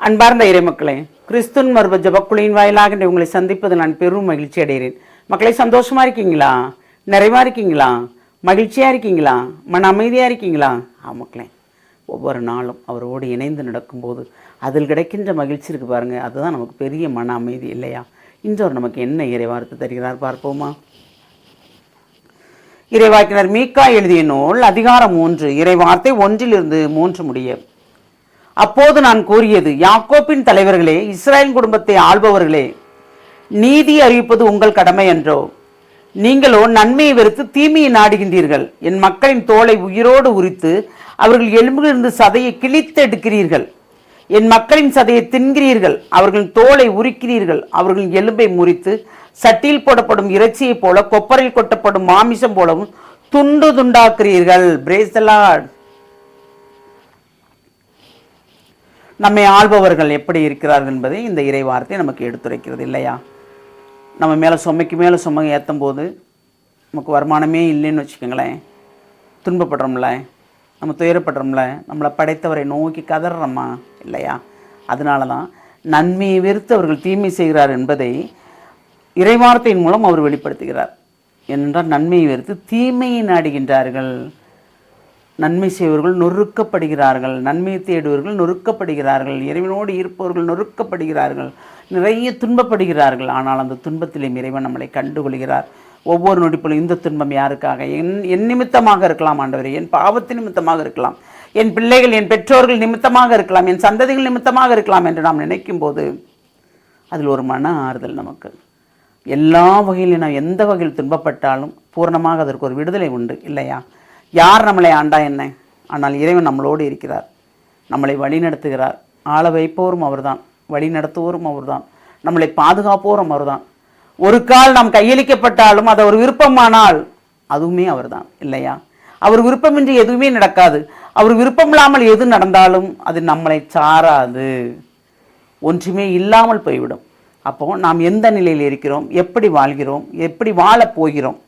அன்பார்ந்த இறைமக்களே, கிறிஸ்துவின் மர்ம ஜெபக்குழுவின் வாயிலாக உங்களை சந்திப்பது நான் பெரும் மகிழ்ச்சி அடைகிறேன். மக்களை, சந்தோஷமா இருக்கீங்களா? நிறைவா இருக்கீங்களா? மகிழ்ச்சியா இருக்கீங்களா? மன அமைதியா இருக்கீங்களா? மக்களே, ஒவ்வொரு நாளும் அவரோடு இணைந்து நடக்கும்போது அதில் கிடைக்கின்ற மகிழ்ச்சி இருக்கு பாருங்க, அதுதான் நமக்கு பெரிய மன அமைதி இல்லையா? இன்றொரு நமக்கு என்ன இறைவார்த்தை தருகிறார் பார்ப்போமா? இறைவாக்கினர் மீகா எழுதிய நூல் அதிகாரம் 3 இறைவார்த்தை 1-3 முடிய. அப்போது நான் கூறியது, யாக்கோப்பின் தலைவர்களே, இஸ்ரேல் குடும்பத்தை ஆள்பவர்களே, நீதி அறிவிப்பது உங்கள் கடமை என்றோ? நீங்களோ நன்மையை வெறுத்து தீமையை நாடுகின்றீர்கள். என் மக்களின் தோலை உயிரோடு உரித்து அவர்கள் எலும்பிலிருந்து சதையை கிழித்து எடுக்கிறீர்கள். என் மக்களின் சதையை தின்கிறீர்கள், அவர்களின் தோலை உரிக்கிறீர்கள். அவர்களின் எலும்பை முறித்து சட்டியில் போடப்படும் இறைச்சியைப் போல கொப்பரையில் கொட்டப்படும் மாமிசம் போலவும் துண்டு துண்டாக்குறீர்கள். Praise the Lord. நம்மை ஆள்பவர்கள் எப்படி இருக்கிறார்கள் என்பதை இந்த இறை வார்த்தை நமக்கு எடுத்துரைக்கிறது இல்லையா? நம்ம மேலே சுமைக்கு மேலே சுமை ஏற்றும் போது நமக்கு வருமானமே இல்லைன்னு வச்சுக்கோங்களேன், துன்பப்படுறோம்ல, நம்ம துயரப்படுறோம்ல, நம்மளை படைத்தவரை நோக்கி கதறோமா இல்லையா? அதனால தான் நன்மையை வெறுத்து அவர்கள் தீமை செய்கிறார் என்பதை இறைவார்த்தையின் மூலம் அவர் வெளிப்படுத்துகிறார். ஏனென்றால் நன்மையை வெறுத்து தீமையை நாடுகின்றார்கள். நன்மை செய்வர்கள் நொறுக்கப்படுகிறார்கள், நன்மையை தேடுவர்கள் நொறுக்கப்படுகிறார்கள், இறைவனோடு இருப்பவர்கள் நொறுக்கப்படுகிறார்கள், நிறைய துன்பப்படுகிறார்கள். ஆனால் அந்த துன்பத்திலே இறைவன் நம்மளை கண்டுகொள்கிறார். ஒவ்வொரு நொடிப்பிலும் இந்த துன்பம் யாருக்காக? என் நிமித்தமாக இருக்கலாம் ஆண்டவரே, என் பாவத்தின் நிமித்தமாக இருக்கலாம், என் பிள்ளைகள் என் பெற்றோர்கள் நிமித்தமாக இருக்கலாம், என் சந்ததிகள் நிமித்தமாக இருக்கலாம் என்று நாம் நினைக்கும் போது அதில் ஒரு மன ஆறுதல் நமக்கு. எல்லா வகையிலும் நாம் எந்த வகையில் துன்பப்பட்டாலும் பூர்ணமாக அதற்கு ஒரு விடுதலை உண்டு இல்லையா? யார் நம்மளை ஆண்டா என்ன? ஆனால் இறைவன் நம்மளோடு இருக்கிறார், நம்மளை வழி நடத்துகிறார். ஆள வைப்போரும் அவர்தான், வழி நடத்துவோரும் அவர்தான், நம்மளை பாதுகாப்போரும் அவர்தான். ஒரு கால் நாம் கையளிக்கப்பட்டாலும் அது ஒரு விருப்பமானால் அதுவுமே அவர்தான் இல்லையா? அவர் விருப்பமின்றி எதுவுமே நடக்காது. அவர் விருப்பம் இல்லாமல் எது நடந்தாலும் அது நம்மளை சாராது, ஒன்றுமே இல்லாமல் போய்விடும். அப்போ நாம் எந்த நிலையில் இருக்கிறோம், எப்படி வாழ்கிறோம், எப்படி வாழப் போகிறோம்?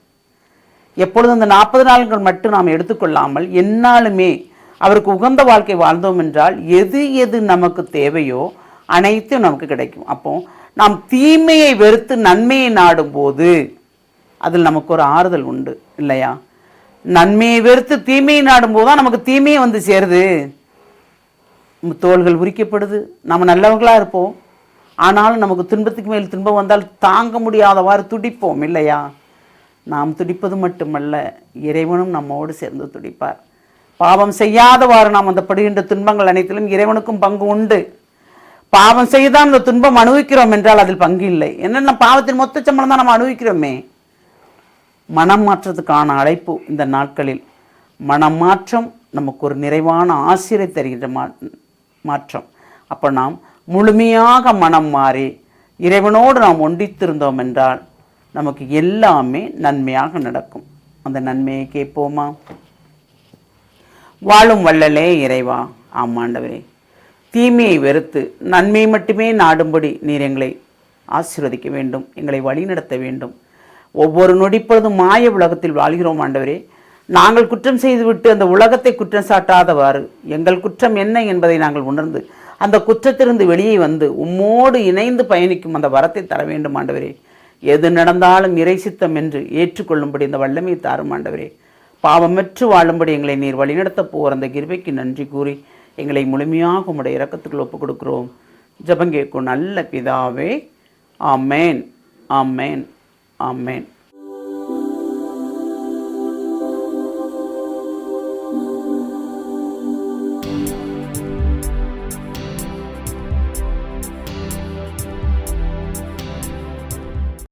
எப்பொழுதும் இந்த 40 நாட்கள் மட்டும் நாம் எடுத்துக்கொள்ளாமல் எந்நாளுமே அவருக்கு உகந்த வாழ்க்கை வாழ்ந்தோம் என்றால் எது எது நமக்கு தேவையோ அனைத்தும் நமக்கு கிடைக்கும். அப்போ நாம் தீமையை வெறுத்து நன்மையை நாடும் போது அதில் நமக்கு ஒரு ஆறுதல் உண்டு இல்லையா? நன்மையை வெறுத்து தீமையை நாடும் போது தான் நமக்கு தீமையை வந்து சேருது. தோள்கள் உரிக்கப்படுது, நம்ம நல்லவர்களாக இருப்போம், ஆனாலும் நமக்கு துன்பத்துக்கு மேல் துன்பம் வந்தால் தாங்க முடியாதவாறு துடிப்போம் இல்லையா? நாம் துடிப்பது மட்டுமல்ல, இறைவனும் நம்மோடு சேர்ந்து துடிப்பார். பாவம் செய்யாதவாறு நாம் அந்த படுகின்ற துன்பங்கள் அனைத்திலும் இறைவனுக்கும் பங்கு உண்டு. பாவம் செய்தான் அந்த துன்பம் அனுபவிக்கிறோம் என்றால் அதில் பங்கு இல்லை. என்னென்ன பாவத்தின் மொத்த சம்பளம் தான் நம்ம அனுபவிக்கிறோமே. மனம் மாற்றத்துக்கான அழைப்பு இந்த நாட்களில். மனம் மாற்றம் நமக்கு ஒரு நிறைவான ஆசிரியை தருகின்ற மாற்றம். அப்போ நாம் முழுமையாக மனம் மாறி இறைவனோடு நாம் ஒன்றித்திருந்தோம் என்றால் நமக்கு எல்லாமே நன்மையாக நடக்கும். அந்த நன்மையை கேட்போமா? வாழும் வள்ளலே இறைவா, ஆமாண்டவரே, தீமையை வெறுத்து நன்மையை மட்டுமே நாடும்படி நீர் எங்களை ஆசீர்வதிக்க வேண்டும், எங்களை வழிநடத்த வேண்டும். ஒவ்வொரு நொடிப்பொழுதும் மாய உலகத்தில் வாழ்கிறோம் ஆண்டவரே. நாங்கள் குற்றம் செய்துவிட்டு அந்த உலகத்தை குற்றம் சாட்டாதவாறு எங்கள் குற்றம் என்ன என்பதை நாங்கள் உணர்ந்து அந்த குற்றத்திலிருந்து வெளியே வந்து உம்மோடு இணைந்து பயணிக்கும் அந்த வரத்தை தர வேண்டும் ஆண்டவரே. எது நடந்தாலும் இறை சித்தம் என்று ஏற்றுக்கொள்ளும்படி இந்த வல்லமை தாரும் ஆண்டவரே. பாவமற்று வாழும்படி எங்களை நீர் வழிநடத்த போகிற அந்த கிருபைக்கு நன்றி கூறி எங்களை முழுமையாக உம்முடைய இரக்கத்துக்குள் ஒப்புக் கொடுக்கிறோம். ஜெபம் கேட்கும் நல்ல பிதாவே, ஆமேன், ஆமேன், ஆமேன்.